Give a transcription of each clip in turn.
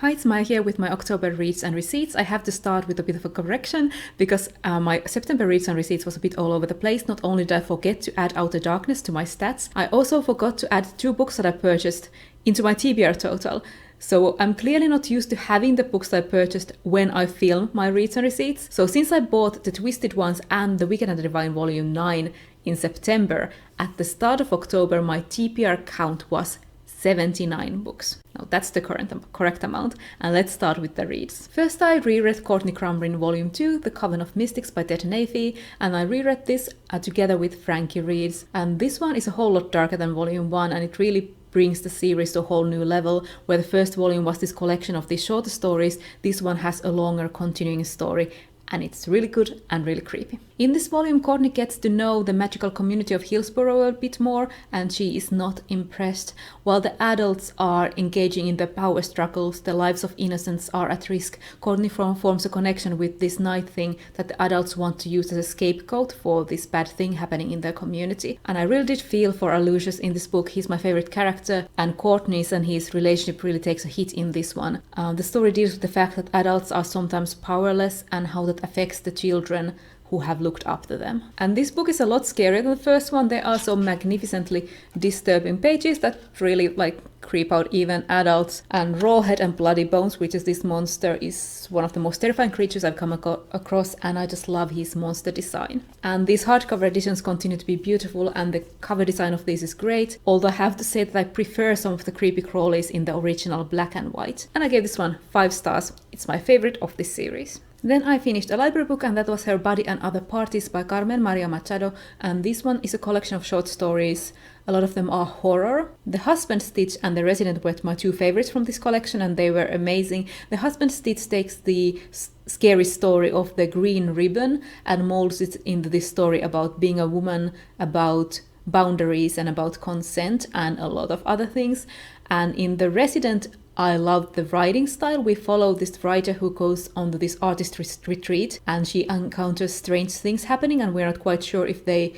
Hi, it's Maya here with my October reads and receipts. I have to start with a bit of a correction because my September reads and receipts was a bit all over the place. Not only did I forget to add Outer Darkness to my stats, I also forgot to add 2 books that I purchased into my TBR total. So I'm clearly not used to having the books I purchased when I film my reads and receipts. So since I bought The Twisted Ones and The Wicked and the Divine Volume 9 in September, at the start of October my TBR count was 79 books. Now that's the correct amount, and let's start with the reads. First I reread Courtney Crumrin Volume 2, The Coven of Mystics by Naifeh, and I reread this together with Frankie Reads, and this one is a whole lot darker than Volume 1, and it really brings the series to a whole new level. Where the first volume was this collection of these shorter stories, this one has a longer continuing story, and it's really good and really creepy. In this volume, Courtney gets to know the magical community of Hillsborough a bit more, and she is not impressed. While the adults are engaging in the power struggles, the lives of innocents are at risk. Courtney forms a connection with this night thing that the adults want to use as a scapegoat for this bad thing happening in their community. And I really did feel for Aloysius in this book. He's my favorite character, and Courtney's and his relationship really takes a hit in this one. The story deals with the fact that adults are sometimes powerless and how that affects the children who have looked up to them. And this book is a lot scarier than the first one. There are some magnificently disturbing pages that really creep out even adults. And Rawhead and Bloody Bones, which is this monster, is one of the most terrifying creatures I've come across, and I just love his monster design. And these hardcover editions continue to be beautiful, and the cover design of this is great, although I have to say that I prefer some of the creepy crawlies in the original black and white. And I gave this one 5 stars. It's my favorite of this series. Then I finished a library book, and that was Her Body and Other Parties by Carmen Maria Machado, and this one is a collection of short stories. A lot of them are horror. The Husband Stitch and The Resident were my 2 favorites from this collection, and they were amazing. The Husband Stitch takes the scary story of the green ribbon and molds it into this story about being a woman, about boundaries and about consent and a lot of other things. And in The Resident, I love the writing style. We follow this writer who goes on this artist retreat, and she encounters strange things happening, and we're not quite sure if they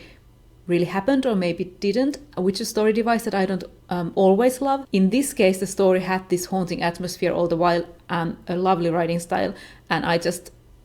really happened or maybe didn't, which is a story device that I don't always love. In this case, the story had this haunting atmosphere all the while and a lovely writing style, and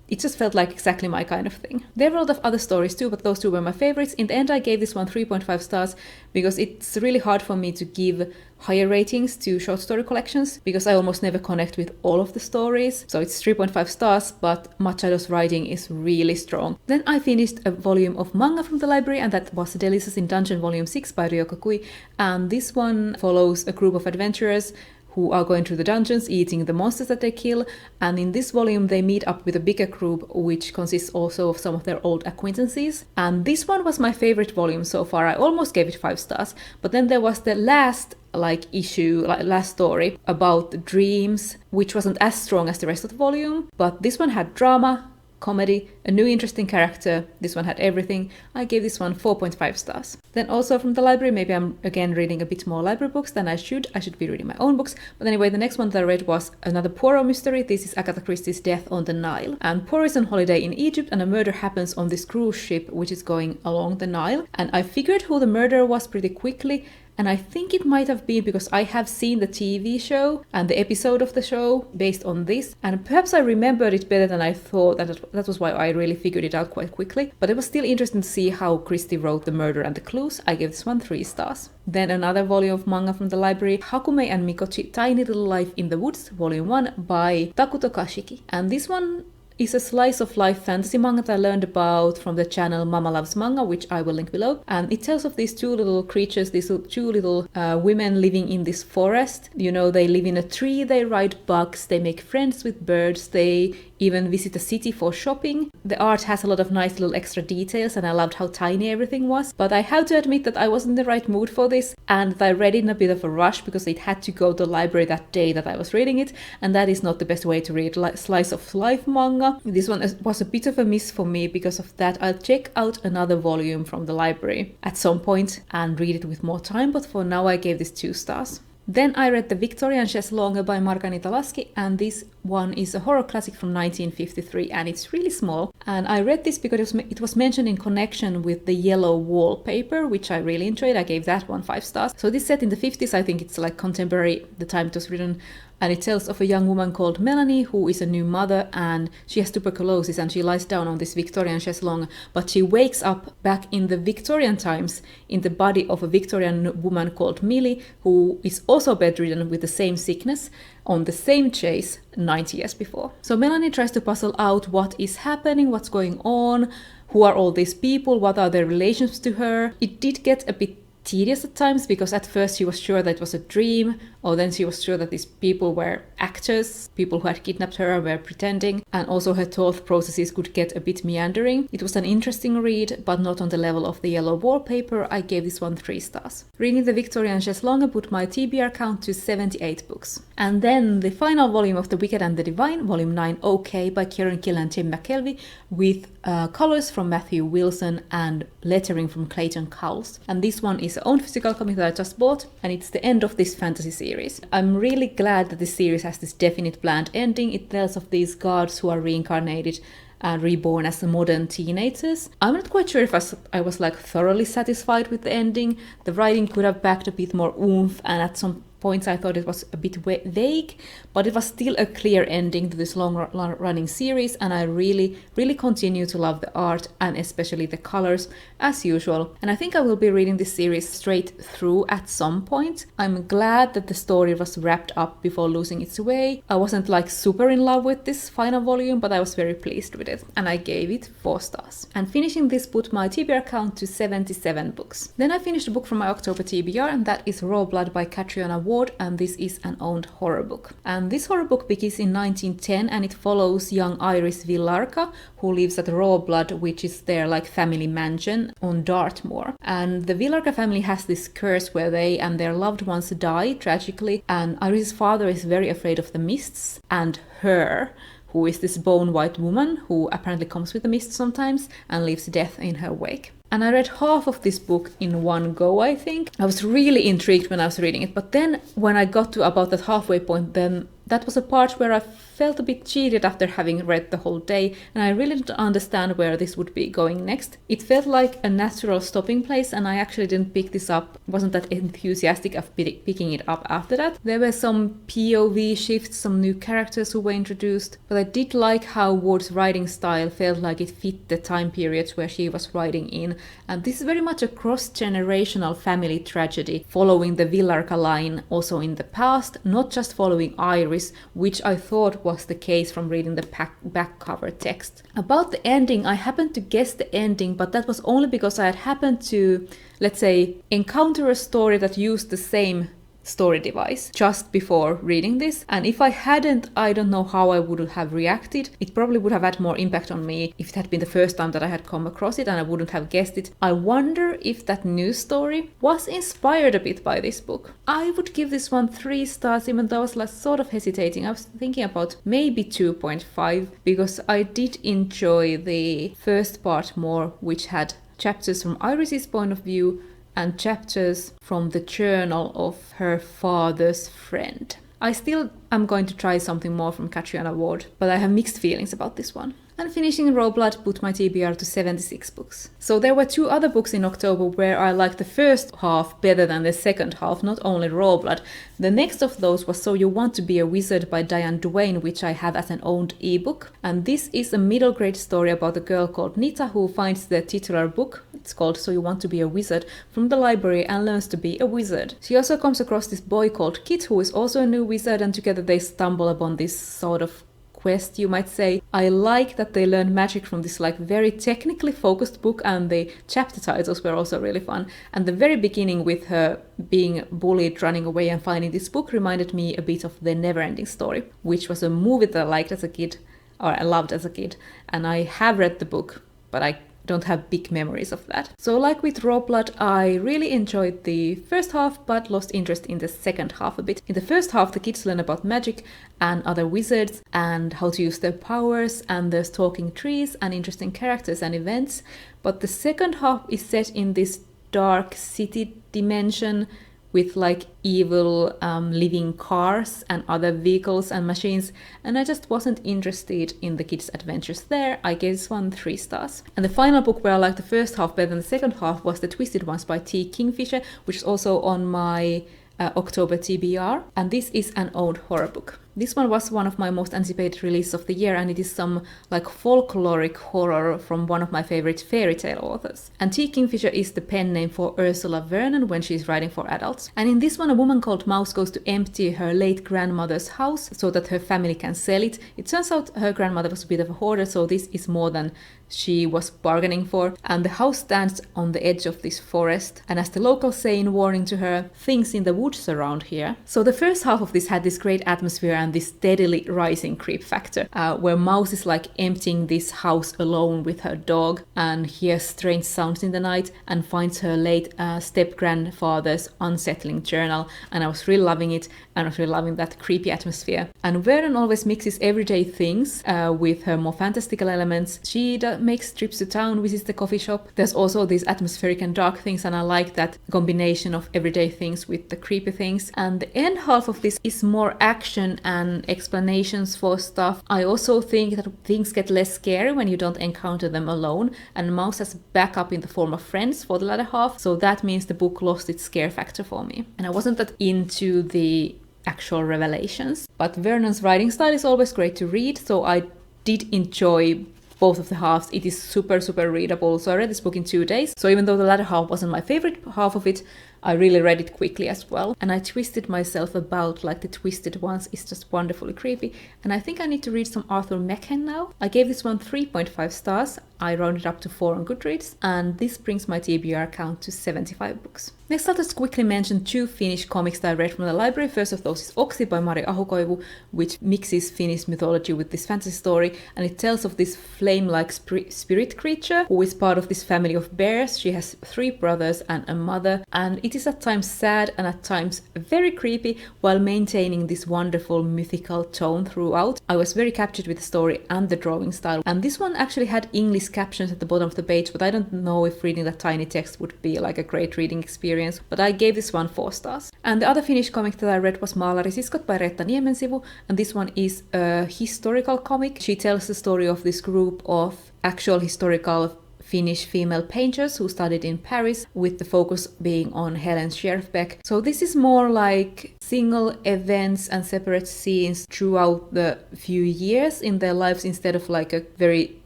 it just felt like exactly my kind of thing. There were a lot of other stories too, but those 2 were my favorites. In the end, I gave this one 3.5 stars because it's really hard for me to give higher ratings to short story collections because I almost never connect with all of the stories. So it's 3.5 stars, but Machado's writing is really strong. Then I finished a volume of manga from the library, and that was Delicious in Dungeon Volume 6 by Ryoko. And this one follows a group of adventurers who are going through the dungeons, eating the monsters that they kill, and in this volume they meet up with a bigger group, which consists also of some of their old acquaintances. And this one was my favorite volume so far. I almost gave it 5 stars, but then there was the last last story about dreams, which wasn't as strong as the rest of the volume, but this one had drama, comedy, a new interesting character. This one had everything. I gave this one 4.5 stars. Then also from the library, maybe I'm again reading a bit more library books than I should. I should be reading my own books. But anyway, the next one that I read was another Poirot mystery. This is Agatha Christie's Death on the Nile. And Poirot is on holiday in Egypt, and a murder happens on this cruise ship which is going along the Nile. And I figured who the murderer was pretty quickly. And I think it might have been because I have seen the TV show and the episode of the show based on this. And perhaps I remembered it better than I thought. That was why I really figured it out quite quickly. But it was still interesting to see how Christie wrote the murder and the clues. I gave this one 3 stars. Then another volume of manga from the library, Hakumei and Mikochi, Tiny Little Life in the Woods, Volume 1 by Takuto Kashiki. And this one is a slice of life fantasy manga that I learned about from the channel Mama Loves Manga, which I will link below. And it tells of these 2 little creatures, these 2 little women living in this forest. You know, they live in a tree, they ride bugs, they make friends with birds, they even visit a city for shopping. The art has a lot of nice little extra details, and I loved how tiny everything was. But I have to admit that I was in the right mood for this, and I read it in a bit of a rush because it had to go to the library that day that I was reading it, and that is not the best way to read slice of life manga. This one was a bit of a miss for me. Because of that, I'll check out another volume from the library at some point and read it with more time, but for now I gave this 2 stars. Then I read the Victorian Chaise-Longue by Marghanita Laski, and this one is a horror classic from 1953, and it's really small. And I read this because it was mentioned in connection with the yellow wallpaper, which I really enjoyed. I gave that one 5 stars. So this set in the 50s, I think it's like contemporary, the time it was written. and it tells of a young woman called Melanie who is a new mother, and she has tuberculosis and she lies down on this Victorian chaise-longue, but she wakes up back in the Victorian times in the body of a Victorian woman called Millie, who is also bedridden with the same sickness on the same chaise 90 years before. So Melanie tries to puzzle out what is happening, what's going on, who are all these people, what are their relations to her. It did get a bit tedious at times, because at first she was sure that it was a dream, or then she was sure that these people were actors, people who had kidnapped her were pretending, and also her thought processes could get a bit meandering. It was an interesting read, but not on the level of the yellow wallpaper. I gave this one 3 stars. Reading the Victorian Chaise-Longue put my TBR count to 78 books. And then the final volume of The Wicked and the Divine, volume 9, OK, by Kieron, Gillen and Tim McKelvie, with colors from Matthew Wilson and lettering from Clayton Cowles. And this one is own physical comic that I just bought, and it's the end of this fantasy series. I'm really glad that this series has this definite planned ending. It tells of these gods who are reincarnated and reborn as modern teenagers. I'm not quite sure if I was like thoroughly satisfied with the ending. The writing could have backed a bit more oomph, and at some points I thought it was a bit vague, but it was still a clear ending to this long-running series, and I really continue to love the art and especially the colors as usual. And I think I will be reading this series straight through at some point. I'm glad that the story was wrapped up before losing its way. I wasn't like super in love with this final volume, but I was very pleased with it, and I gave it 4 stars. And finishing this put my TBR count to 77 books. Then I finished a book from my October TBR, and that is Rawblood by Catriona, and this is an owned horror book. And this horror book begins in 1910, and it follows young Iris Villarca, who lives at Rawblood, which is their like family mansion on Dartmoor. And the Villarca family has this curse where they and their loved ones die tragically, and Iris's father is very afraid of the mists and her, who is this bone white woman who apparently comes with the mist sometimes and leaves death in her wake. And I read half of this book in one go, I think. I was really intrigued when I was reading it, but then when I got to about that halfway point, then that was a part where I felt a bit cheated after having read the whole day, and I really didn't understand where this would be going next. It felt like a natural stopping place, and I actually didn't pick this up, wasn't that enthusiastic of picking it up after that. There were some POV shifts, some new characters who were introduced, but I did like how Ward's writing style felt like it fit the time periods where she was writing in, and this is very much a cross-generational family tragedy, following the Villarca line also in the past, not just following Iris, which I thought was the case from reading the back cover text. About the ending, I happened to guess the ending, but that was only because I had happened to, let's say, encounter a story that used the same story device just before reading this, and if I hadn't, I don't know how I would have reacted. It probably would have had more impact on me if it had been the first time that I had come across it and I wouldn't have guessed it. I wonder if that new story was inspired a bit by this book. I would give this one 3 stars, even though I was like sort of hesitating. I was thinking about maybe 2.5, because I did enjoy the first part more, which had chapters from Iris's point of view and chapters from the journal of her father's friend. I still am going to try something more from Catriona Ward, but I have mixed feelings about this one. And finishing Rawblood put my TBR to 76 books. So there were 2 other books in October where I liked the first half better than the second half, not only Rawblood. The next of those was So You Want to Be a Wizard by Diane Duane, which I have as an owned ebook. And this is a middle grade story about a girl called Nita who finds the titular book, it's called So You Want to Be a Wizard, from the library and learns to be a wizard. She also comes across this boy called Kit who is also a new wizard, and together they stumble upon this sort of quest, you might say. I like that they learned magic from this like very technically focused book, and the chapter titles were also really fun. And the very beginning with her being bullied, running away and finding this book reminded me a bit of The Neverending Story, which was a movie that I liked as a kid, or I loved as a kid, and I have read the book, but I don't have big memories of that. So like with Rawblood, I really enjoyed the first half, but lost interest in the second half a bit. In the first half, the kids learn about magic and other wizards and how to use their powers, and there's talking trees and interesting characters and events. But the second half is set in this dark city dimension with like evil living cars and other vehicles and machines, and I just wasn't interested in the kids' adventures there. I gave this one 3 stars. And the final book where I liked the first half better than the second half was The Twisted Ones by T. Kingfisher, which is also on my October TBR, and this is an old horror book. This one was one of my most anticipated releases of the year, and it is some like folkloric horror from one of my favorite fairy tale authors. And T. Kingfisher is the pen name for Ursula Vernon when she's writing for adults. And in this one, a woman called Mouse goes to empty her late grandmother's house so that her family can sell it. It turns out her grandmother was a bit of a hoarder, so this is more than she was bargaining for. And the house stands on the edge of this forest, and as the locals say in warning to her, things in the woods around here. So the first half of this had this great atmosphere and this steadily rising creep factor, where Mouse is like emptying this house alone with her dog and hears strange sounds in the night and finds her late step-grandfather's unsettling journal. And I was really loving it, and I was really loving that creepy atmosphere. And Vernon always mixes everyday things with her more fantastical elements. She makes trips to town, visits the coffee shop. There's also these atmospheric and dark things, and I like that combination of everyday things with the creepy things. And the end half of this is more action and explanations for stuff. I also think that things get less scary when you don't encounter them alone, and Mouse has backup in the form of friends for the latter half, so that means the book lost its scare factor for me. And I wasn't that into the actual revelations, but Vernon's writing style is always great to read, so I did enjoy both of the halves. It is super readable. So I read this book in 2 days. So even though the latter half wasn't my favorite half of it, I really read it quickly as well. And I twisted myself about, like the twisted ones is just wonderfully creepy. And I think I need to read some Arthur Machen now. I gave this one 3.5 stars. I rounded up to 4 on Goodreads. And this brings my TBR count to 75 books. Next, I'll just quickly mention 2 Finnish comics that I read from the library. First of those is Oksi by Mari Ahokoivu, which mixes Finnish mythology with this fantasy story. And it tells of this flame-like spirit creature who is part of this family of bears. She has 3 brothers and a mother. And it is at times sad and at times very creepy while maintaining this wonderful mythical tone throughout. I was very captured with the story and the drawing style. And this one actually had English captions at the bottom of the page, but I don't know if reading that tiny text would be like a great reading experience, but I gave this one 4 stars. And the other Finnish comic that I read was Maalarisiskot by Reetta Niemensivu, and this one is a historical comic. She tells the story of this group of actual historical Finnish female painters who studied in Paris, with the focus being on Helen Scherfbeck. So this is more like single events and separate scenes throughout the few years in their lives instead of like a very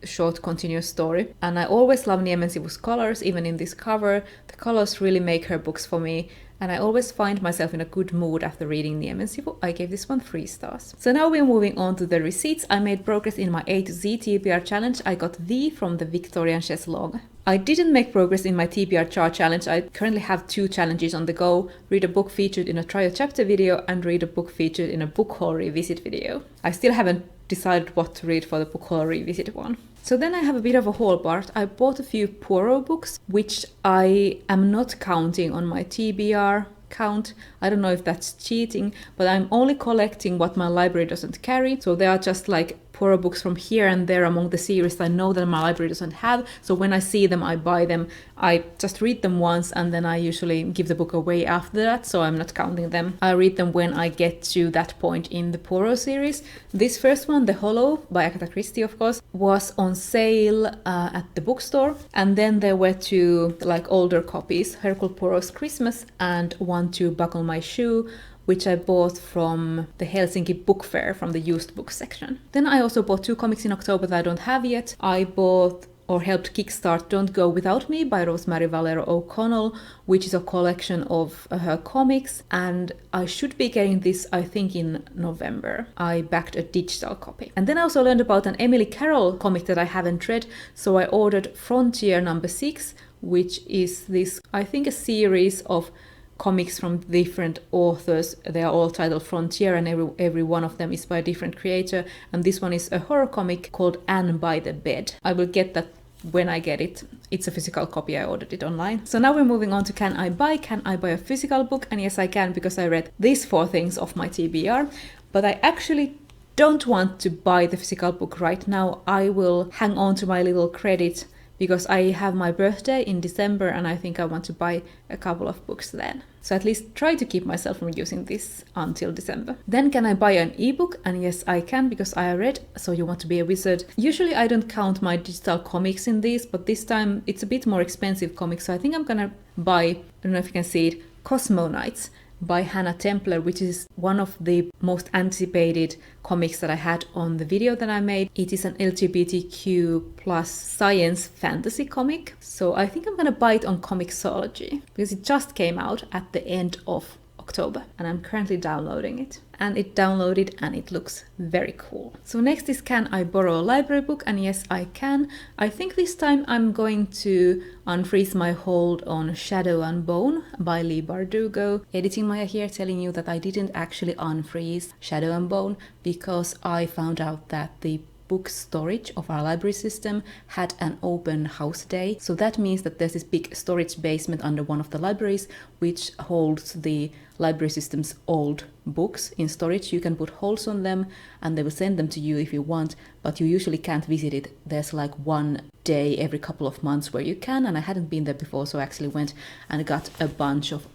short continuous story. And I always love Niemensivu's colors, even in this cover. The colors really make her books for me. And I always find myself in a good mood after reading Niemensivu. I gave this one 3 stars. So now we're moving on to the receipts. I made progress in my A to Z TBR challenge. I got V from the Victorian Chaise-Longue. I didn't make progress in my TBR chart challenge. I currently have 2 challenges on the go. Read a book featured in a try a chapter video and read a book featured in a book haul revisit video. I still haven't decided what to read for the book haul revisit one. So then I have a bit of a haul part. I bought a few Poirot books, which I am not counting on my TBR count. I don't know if that's cheating, but I'm only collecting what my library doesn't carry. So they are just like Poirot books from here and there among the series I know that my library doesn't have. So when I see them, I buy them. I just read them once and then I usually give the book away after that, so I'm not counting them. I read them when I get to that point in the Poirot series. This first one, The Hollow by Agatha Christie, of course, was on sale at the bookstore. And then there were 2 like older copies, Hercule Poirot's Christmas and One to Buckle My Shoe, which I bought from the Helsinki Book Fair from the used books section. Then I also bought 2 comics in October that I don't have yet. I bought or helped kickstart Don't Go Without Me by Rosemary Valero O'Connell, which is a collection of her comics, and I should be getting this, I think, in November. I backed a digital copy. And then I also learned about an Emily Carroll comic that I haven't read, so I ordered Frontier number 6, which is this, I think, a series of comics from different authors. They are all titled Frontier, and every one of them is by a different creator. And this one is a horror comic called Anne by the Bed. I will get that when I get it. It's a physical copy. I ordered it online. So now we're moving on to Can I buy? Can I buy a physical book? And yes, I can, because I read these 4 things off my TBR. But I actually don't want to buy the physical book right now. I will hang on to my little credit because I have my birthday in December and I think I want to buy a couple of books then. So at least try to keep myself from using this until December. Then can I buy an ebook? And yes, I can, because I read So You Want to Be a Wizard. Usually I don't count my digital comics in these, but this time it's a bit more expensive comics, so I think I'm gonna buy, I don't know if you can see it, Cosmo Knights. by Hannah Templer, which is one of the most anticipated comics that I had on the video that I made. It is an LGBTQ plus science fantasy comic. So I think I'm gonna buy it on Comixology because it just came out at the end of October and I'm currently downloading it. And it downloaded and it looks very cool. So next is, can I borrow a library book? And yes, I can. I think this time I'm going to unfreeze my hold on Shadow and Bone by Leigh Bardugo. Editing Maya here telling you that I didn't actually unfreeze Shadow and Bone because I found out that the book storage of our library system had an open house day. So that means that there's this big storage basement under one of the libraries which holds the library system's old books in storage. You can put holes on them and they will send them to you if you want, but you usually can't visit it. There's like one day every couple of months where you can, and I hadn't been there before, so I actually went and got a bunch of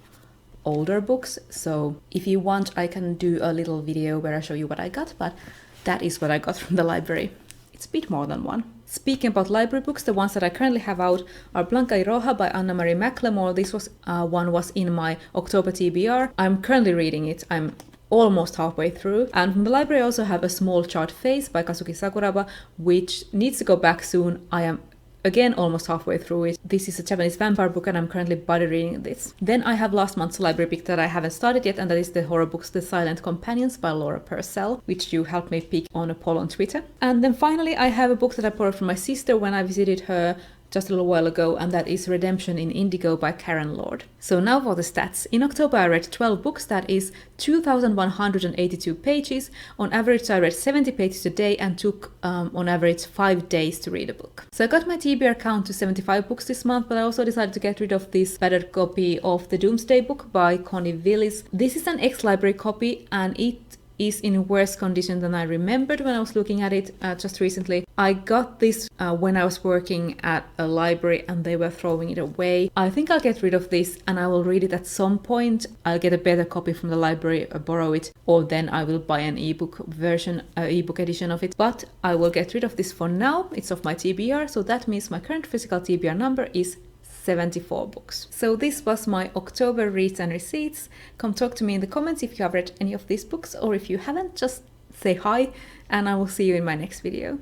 older books. So if you want, I can do a little video where I show you what I got, but that is what I got from the library. It's a bit more than one. Speaking about library books, the ones that I currently have out are Blanca y Roja by Anna-Marie McLemore. This was one was in my October TBR. I'm currently reading it. I'm almost halfway through. And from the library I also have A Small Charred Face by Kazuki Sakuraba, which needs to go back soon. I am again almost halfway through it. This is a Japanese vampire book and I'm currently buddy reading this. Then I have last month's library pick that I haven't started yet, and that is the horror books The Silent Companions by Laura Purcell, which you helped me pick on a poll on Twitter. And then finally I have a book that I borrowed from my sister when I visited her just a little while ago, and that is Redemption in Indigo by Karen Lord. So now for the stats. In October I read 12 books, that is 2,182 pages. On average I read 70 pages a day and took on average 5 days to read a book. So I got my TBR count to 75 books this month, but I also decided to get rid of this battered copy of The Doomsday Book by Connie Willis. This is an ex-library copy and it is in worse condition than I remembered when I was looking at it just recently. I got this when I was working at a library and they were throwing it away. I think I'll get rid of this and I will read it at some point. I'll get a better copy from the library, borrow it, or then I will buy an ebook version, ebook edition of it. But I will get rid of this for now. It's off my TBR, so that means my current physical TBR number is 74 books. So this was my October reads and receipts. Come talk to me in the comments if you have read any of these books, or if you haven't, just say hi and I will see you in my next video.